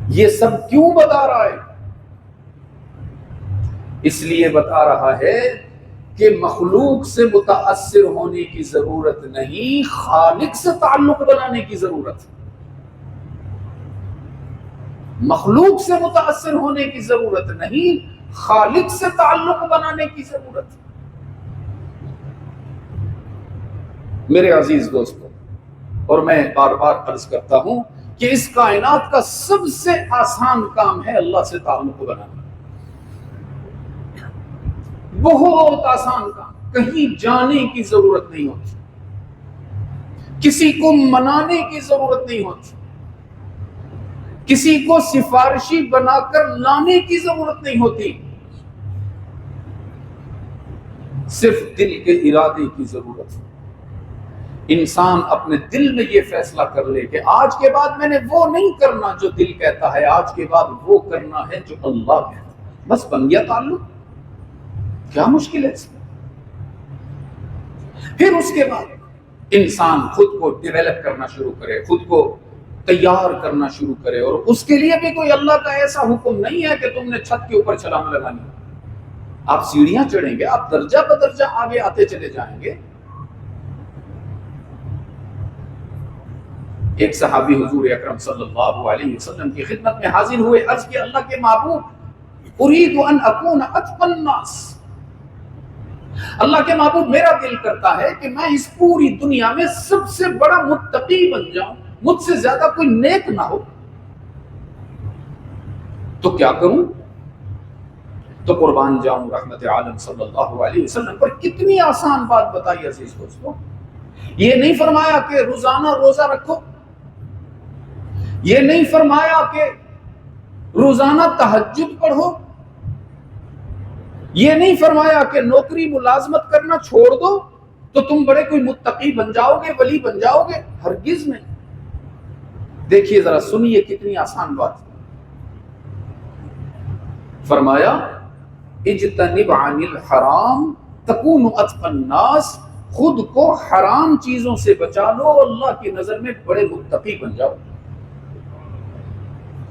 یہ سب کیوں بتا رہا ہے؟ اس لیے بتا رہا ہے کہ مخلوق سے متاثر ہونے کی ضرورت نہیں، خالق سے تعلق بنانے کی ضرورت ہے۔ مخلوق سے متاثر ہونے کی ضرورت نہیں، خالق سے تعلق بنانے کی ضرورت ہے۔ میرے عزیز دوستو، اور میں بار بار عرض کرتا ہوں کہ اس کائنات کا سب سے آسان کام ہے اللہ سے تعلق بنانا۔ بہت آسان کام، کہیں جانے کی ضرورت نہیں ہوتی، کسی کو منانے کی ضرورت نہیں ہوتی، کسی کو سفارشی بنا کر لانے کی ضرورت نہیں ہوتی، صرف دل کے ارادے کی ضرورت ہے۔ انسان اپنے دل میں یہ فیصلہ کر لے کہ آج کے بعد میں نے وہ نہیں کرنا جو دل کہتا ہے، آج کے بعد وہ کرنا ہے جو اللہ کہتا ہے، بس بن گیا تعلق۔ کیا مشکل ہے اس میں؟ پھر اس کے بعد انسان خود کو ڈیولپ کرنا شروع کرے، خود کو تیار کرنا شروع کرے، اور اس کے لیے بھی کوئی اللہ کا ایسا حکم نہیں ہے کہ تم نے چھت کے اوپر چھلانگ لگانی، آپ سیڑھیاں چڑھیں گے، آپ درجہ بدرجہ آگے آتے چلے جائیں گے۔ ایک صحابی حضور اکرم صلی اللہ علیہ وسلم کی خدمت میں حاضر ہوئے، عرض کیا اللہ کے محبوب اريد ان اكون اتقى الناس، اللہ کے محبوب میرا دل کرتا ہے کہ میں اس پوری دنیا میں سب سے بڑا متقی بن جاؤں، مجھ سے زیادہ کوئی نیک نہ ہو، تو کیا کروں؟ تو قربان جاؤں رحمت عالم صلی اللہ علیہ وسلم پر کتنی آسان بات بتائی عزیز دوستو۔ یہ نہیں فرمایا کہ روزانہ روزہ رکھو، یہ نہیں فرمایا کہ روزانہ تہجد پڑھو، یہ نہیں فرمایا کہ نوکری ملازمت کرنا چھوڑ دو تو تم بڑے کوئی متقی بن جاؤ گے، ولی بن جاؤ گے، ہرگز نہیں۔ دیکھیے ذرا، سنیے کتنی آسان بات۔ فرمایا اجتنب عن الحرام تکون اتقى الناس، خود کو حرام چیزوں سے بچا لو، اللہ کی نظر میں بڑے متقی بن جاؤ۔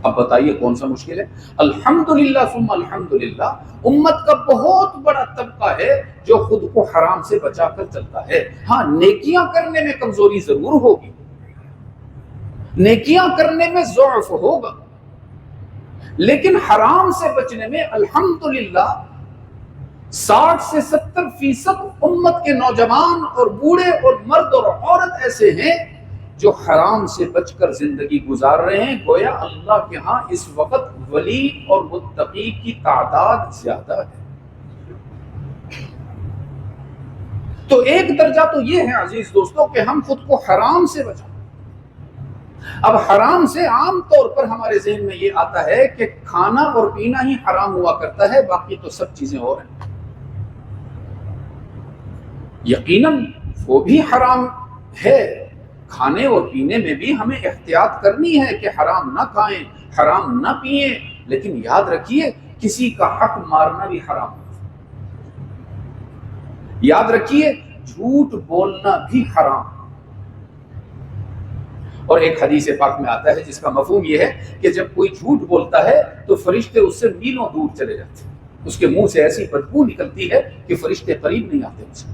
اب بتائیے کون سا مشکل ہے؟ الحمدللہ ثم الحمدللہ، امت کا بہت بڑا طبقہ ہے جو خود کو حرام سے بچا کر چلتا ہے۔ ہاں، نیکیاں کرنے میں کمزوری ضرور ہوگی، نیکیاں کرنے میں ضعف ہوگا، لیکن حرام سے بچنے میں الحمدللہ 60 سے 70% امت کے نوجوان اور بوڑھے اور مرد اور عورت ایسے ہیں جو حرام سے بچ کر زندگی گزار رہے ہیں۔ گویا اللہ کے ہاں اس وقت ولی اور متقی کی تعداد زیادہ ہے۔ تو ایک درجہ تو یہ ہے عزیز دوستو کہ ہم خود کو حرام سے بچائیں۔ اب حرام سے عام طور پر ہمارے ذہن میں یہ آتا ہے کہ کھانا اور پینا ہی حرام ہوا کرتا ہے، باقی تو سب چیزیں اور ہیں۔ یقیناً وہ بھی حرام ہے، کھانے اور پینے میں بھی ہمیں احتیاط کرنی ہے کہ حرام نہ کھائیں، حرام نہ پیئیں، لیکن یاد رکھیے کسی کا حق مارنا بھی حرام ہے۔ یاد رکھیے جھوٹ بولنا بھی حرام۔ اور ایک حدیث پاک میں آتا ہے جس کا مفہوم یہ ہے کہ جب کوئی جھوٹ بولتا ہے تو فرشتے اس سے میلوں دور چلے جاتے ہیں، اس کے منہ سے ایسی بدبو نکلتی ہے کہ فرشتے قریب نہیں آتے اسے۔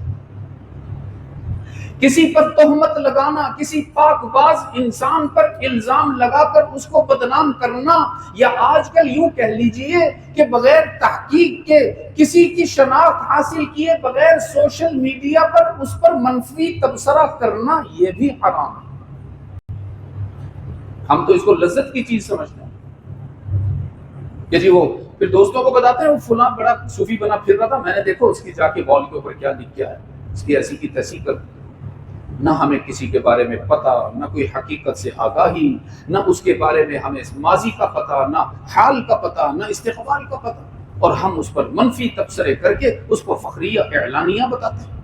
کسی پر تہمت لگانا، کسی پاک باز انسان پر الزام لگا کر اس کو بدنام کرنا، یا آج کل یوں کہہ لیجئے کہ بغیر تحقیق کے کسی کی شناخت حاصل کیے بغیر سوشل میڈیا پر اس پر منفی تبصرہ کرنا، یہ بھی حرام ہے۔ ہم تو اس کو لذت کی چیز سمجھتے ہیں کہ جی وہ پھر دوستوں کو بتاتے ہیں وہ فلاں بڑا صوفی بنا پھر رہا تھا، میں نے دیکھو اس کی جا کے وال کے اوپر کیا لکھ کیا ہے، اس کی ایسی کی تیسی کر۔ نہ ہمیں کسی کے بارے میں پتہ، نہ کوئی حقیقت سے آگاہی، نہ اس کے بارے میں ہمیں ماضی کا پتہ، نہ حال کا پتہ، نہ استقبال کا پتہ، اور ہم اس پر منفی تبصرے کر کے اس کو فخریہ اعلانیہ بتاتے ہیں،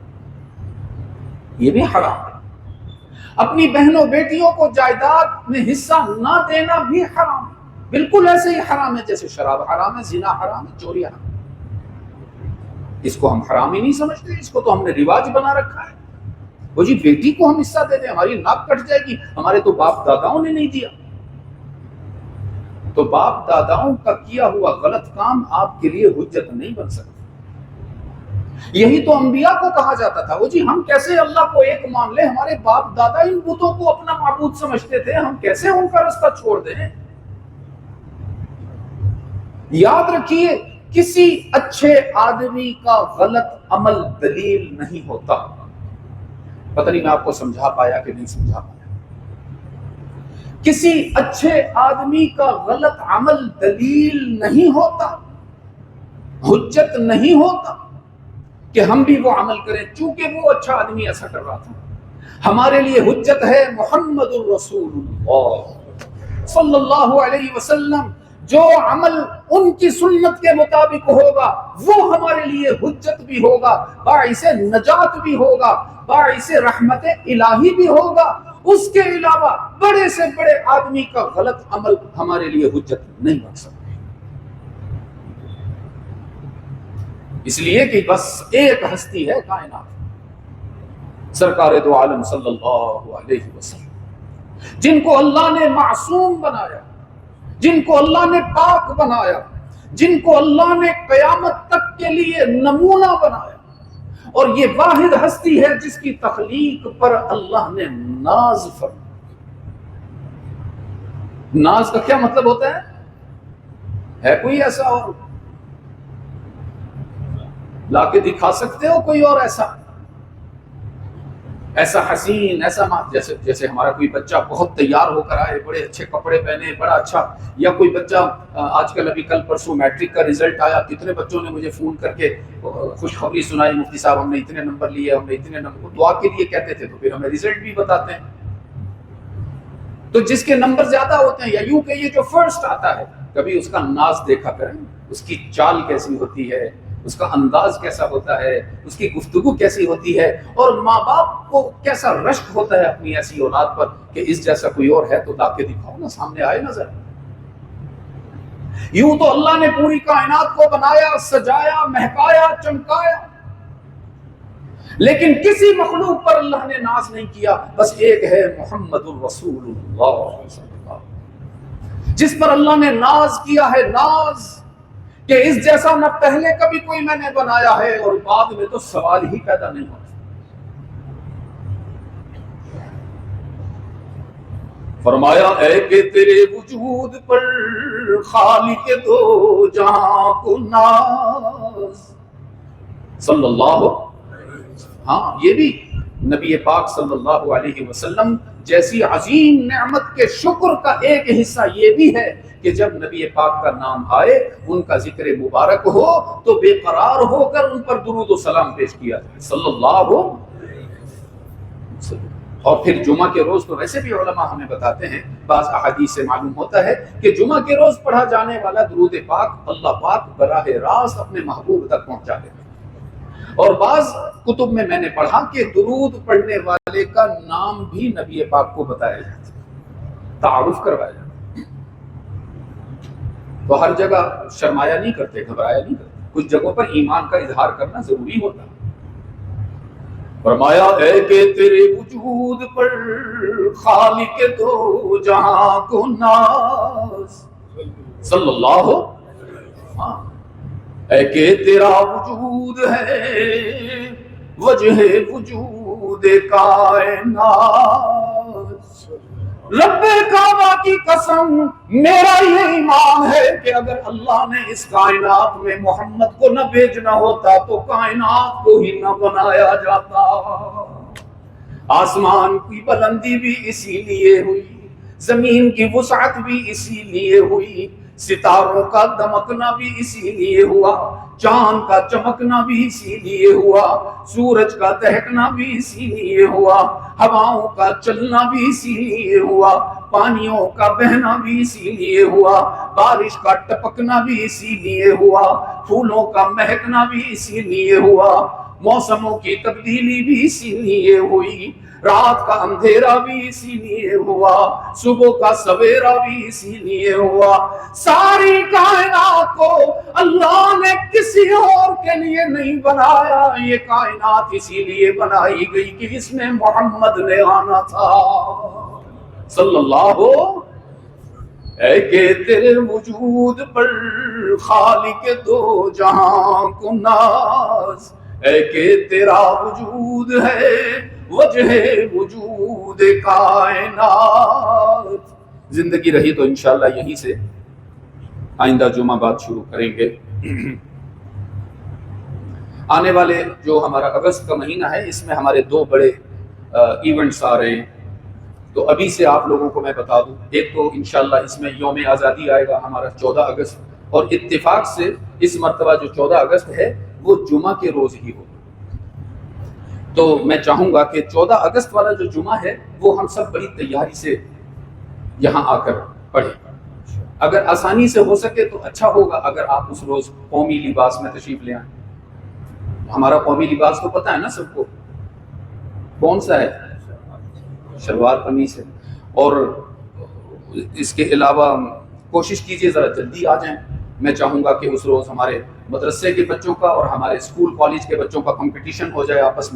یہ بھی حرام ہے۔ اپنی بہنوں بیٹیوں کو جائیداد میں حصہ نہ دینا بھی حرام ہے، بالکل ایسے ہی حرام ہے جیسے شراب حرام ہے، زنا حرام ہے، چوری حرام ہے۔ اس کو ہم حرام ہی نہیں سمجھتے، اس کو تو ہم نے رواج بنا رکھا ہے۔ وہ جی بیٹی کو ہم حصہ دے دیں، ہماری ناک کٹ جائے گی، ہمارے تو باپ داداؤں نے نہیں دیا۔ تو باپ داداؤں کا کیا ہوا غلط کام آپ کے لیے حجت نہیں بن سکتا۔ یہی تو انبیاء کو کہا جاتا تھا، وہ جی ہم کیسے اللہ کو ایک مان لیں، ہمارے باپ دادا ان بتوں کو اپنا معبود سمجھتے تھے، ہم کیسے ان کا راستہ چھوڑ دیں۔ یاد رکھیے کسی اچھے آدمی کا غلط عمل دلیل نہیں ہوتا۔ پتہ نہیں میں آپ کو سمجھا پایا کہ نہیں سمجھا پایا۔ کسی اچھے آدمی کا غلط عمل دلیل نہیں ہوتا، حجت نہیں ہوتا کہ ہم بھی وہ عمل کریں، چونکہ وہ اچھا آدمی ایسا کر رہا تھا۔ ہمارے لیے حجت ہے محمد الرسول اللہ صلی اللہ علیہ وسلم۔ جو عمل ان کی سنت کے مطابق ہوگا وہ ہمارے لیے حجت بھی ہوگا، باعث نجات بھی ہوگا، باعث رحمت الہی بھی ہوگا۔ اس کے علاوہ بڑے سے بڑے آدمی کا غلط عمل ہمارے لیے حجت نہیں بن سکتا۔ اس لیے کہ بس ایک ہستی ہے کائنات، سرکار دو عالم صلی اللہ علیہ وسلم، جن کو اللہ نے معصوم بنایا، جن کو اللہ نے پاک بنایا، جن کو اللہ نے قیامت تک کے لیے نمونہ بنایا، اور یہ واحد ہستی ہے جس کی تخلیق پر اللہ نے ناز فرمایا۔ ناز کا کیا مطلب ہوتا ہے کوئی ایسا اور لا کے دکھا سکتے ہو کوئی اور ایسا حسین، ایسا جیسے ہمارا کوئی بچہ بہت تیار ہو کر آئے، بڑے اچھے کپڑے پہنے، بڑا اچھا، یا کوئی بچہ آج کل ابھی کل پرسوں میٹرک کا رزلٹ آیا، کتنے بچوں نے مجھے فون کر کے خوشخبری سنائی، مفتی صاحب ہم نے اتنے نمبر لیے، ہم نے اتنے نمبر، دعا کے لیے کہتے تھے تو پھر ہمیں رزلٹ بھی بتاتے ہیں۔ تو جس کے نمبر زیادہ ہوتے ہیں، یا یوں کہ یہ جو فرسٹ آتا ہے، کبھی اس کا ناز دیکھا کریں، اس کی چال کیسی ہوتی ہے، اس کا انداز کیسا ہوتا ہے، اس کی گفتگو کیسی ہوتی ہے، اور ماں باپ کو کیسا رشک ہوتا ہے اپنی ایسی اولاد پر کہ اس جیسا کوئی اور ہے تو لا کے دکھاؤ نا، سامنے آئے نظر۔ یوں تو اللہ نے پوری کائنات کو بنایا، سجایا، مہکایا، چمکایا، لیکن کسی مخلوق پر اللہ نے ناز نہیں کیا، بس ایک ہے محمد الرسول اللہ صلی اللہ علیہ وسلم، جس پر اللہ نے ناز کیا ہے، ناز کہ اس جیسا نہ پہلے کبھی کوئی میں نے بنایا ہے اور بعد میں تو سوال ہی پیدا نہیں ہوتا۔ فرمایا اے کہ تیرے وجود پر خالق دو جہاں کو ناز، صلی اللہ، ہاں یہ بھی نبی پاک صلی اللہ علیہ وسلم جیسی عظیم نعمت کے شکر کا ایک حصہ یہ بھی ہے کہ جب نبی پاک کا نام آئے، ان کا ذکر مبارک ہو تو بے قرار ہو کر ان پر درود و سلام پیش کیا جائے، صلی اللہ علیہ وسلم۔ اور پھر جمعہ کے روز تو ویسے بھی علماء ہمیں بتاتے ہیں، بعض احادیث سے معلوم ہوتا ہے کہ جمعہ کے روز پڑھا جانے والا درود پاک اللہ پاک براہ راست اپنے محبوب تک پہنچا دیتے ہیں۔ اور بعض کتب میں نے پڑھا کہ درود پڑھنے والے کا نام بھی نبی پاک کو بتایا جاتا ہے، تعارف کروایا جاتا ہے۔ تو ہر جگہ شرمایا نہیں کرتے، گھبرایا نہیں کرتے، کچھ جگہوں پر ایمان کا اظہار کرنا ضروری ہوتا ہے۔ فرمایا اے کہ تیرے وجود پر خالق دو جہاں کو ناز، صلی اللہ، ہاں اے کہ تیرا وجود ہے وجہ وجود کائنات، رب کعبہ کی قسم میرا یہ ایمان ہے کہ اگر اللہ نے اس کائنات میں محمد کو نہ بھیجنا ہوتا تو کائنات کو ہی نہ بنایا جاتا۔ آسمان کی بلندی بھی اسی لیے ہوئی، زمین کی وسعت بھی اسی لیے ہوئی، ستاروں کا دمکنا بھی اسی لیے ہوا، چاند کا چمکنا بھی اسی لیے ہوا، سورج کا دہکنا بھی اسی لیے ہوا، ہواؤں کا چلنا بھی اسی لیے ہوا، پانیوں کا بہنا بھی اسی لیے ہوا، بارش کا ٹپکنا بھی اسی لیے ہوا، پھولوں کا مہکنا بھی اسی لیے ہوا، موسموں کی تبدیلی بھی اسی لیے ہوئی، رات کا اندھیرا بھی اسی لیے ہوا، صبح کا سویرا بھی اسی لیے ہوا۔ ساری کائنات کو اللہ نے کسی اور کے لیے نہیں بنایا، یہ کائنات اسی لیے بنائی گئی کہ اس میں محمد نے آنا تھا، صلی اللہ۔ اے کہ تیرے وجود پر خالق دو جہاں کو ناز، اے کہ تیرا وجود ہے وجہ وجود کائنات۔ زندگی رہی تو انشاءاللہ یہیں سے آئندہ جمعہ بعد شروع کریں گے۔ آنے والے جو ہمارا اگست کا مہینہ ہے، اس میں ہمارے 2 بڑے ایونٹس آ رہے ہیں، تو ابھی سے آپ لوگوں کو میں بتا دوں۔ ایک تو انشاءاللہ اس میں یوم آزادی آئے گا ہمارا 14 اگست، اور اتفاق سے اس مرتبہ جو 14 اگست ہے وہ جمعہ کے روز ہی ہوگا، تو میں چاہوں گا کہ 14 اگست والا جو جمعہ ہے وہ ہم سب بڑی تیاری سے یہاں آ کر پڑھیں۔ اگر آسانی سے ہو سکے تو اچھا ہوگا اگر آپ اس روز قومی لباس میں تشریف لے آئیں۔ ہمارا قومی لباس تو پتہ ہے نا سب کو، کون سا ہے؟ شلوار قمیص ہے، اور اس کے علاوہ کوشش کیجئے ذرا جلدی آ جائیں۔ میں چاہوں گا کہ اس روز ہمارے مدرسے کے بچوں کا اور ہمارے اسکول کالج کے بچوں کا کمپٹیشن ہو جائے آپس میں۔